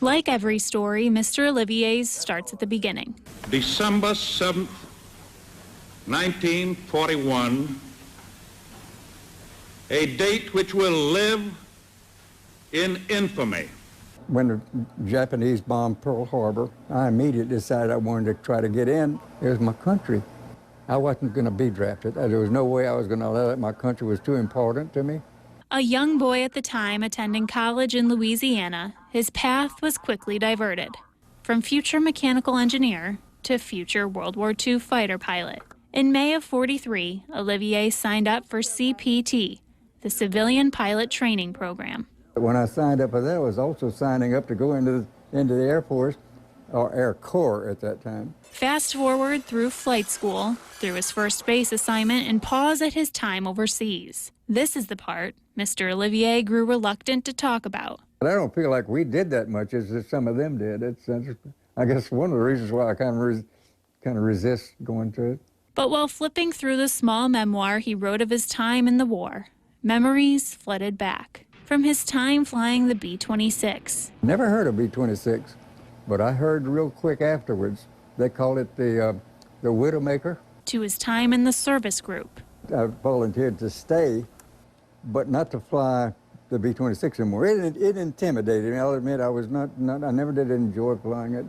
Like every story, Mr. Olivier's starts at the beginning. December 7th, 1941, a date which will live in infamy. When the Japanese bombed Pearl Harbor, I immediately decided I wanted to try to get in. It was my country. I wasn't going to be drafted. There was no way I was going to let it. My country was too important to me. A young boy at the time attending college in Louisiana, his path was quickly diverted from future mechanical engineer to future World War II fighter pilot. In May of '43, Olivier signed up for CPT, the Civilian Pilot Training Program. When I signed up for that, I was also signing up to go into the Air Force, or Air Corps at that time. Fast forward through flight school, through his first base assignment, and pause at his time overseas. This is the part Mr. Olivier grew reluctant to talk about. But I don't feel like we did that much as some of them did. It's I guess one of the reasons why I kind of resist going to it. But while flipping through the small memoir he wrote of his time in the war, memories flooded back. From his time flying the B-26. Never heard of B-26, but I heard real quick afterwards. They call it the Widowmaker. To his time in the service group. I volunteered to stay, but not to fly the B-26 anymore. It intimidated me. I'll admit I never did enjoy flying it.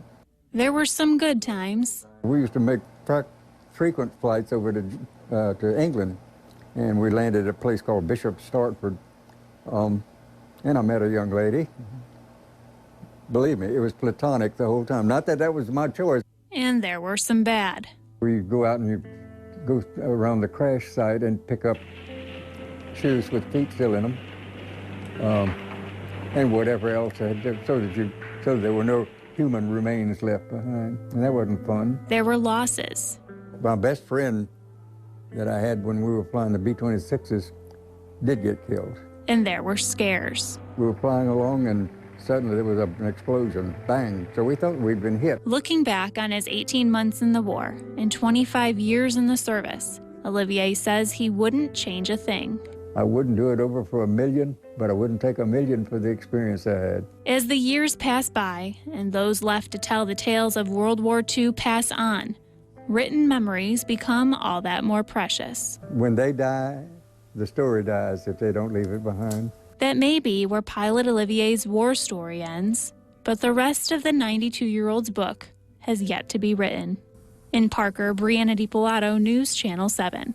There were some good times. We used to make frequent flights over to England, and we landed at a place called Bishop Stortford. And I met a young lady. Believe me, it was platonic the whole time. Not that that was my choice. And there were some bad. You go out and you go around the crash site and pick up shoes with feet still in them, and whatever else, so that there were no human remains left behind. And that wasn't fun. There were losses. My best friend that I had when we were flying the B-26s did get killed. And there were scares. We were flying along and suddenly there was an explosion, bang. So we thought we'd been hit. Looking back on his 18 months in the war and 25 years in the service, Olivier says he wouldn't change a thing. I wouldn't do it over for $1 million, but I wouldn't take $1 million for the experience I had. As the years pass by and those left to tell the tales of World War II pass on, written memories become all that more precious. When they die, the story dies if they don't leave it behind. That may be where Pilot Olivier's war story ends, but the rest of the 92-year-old's book has yet to be written. In Parker, Brianna DiPilato, News Channel 7.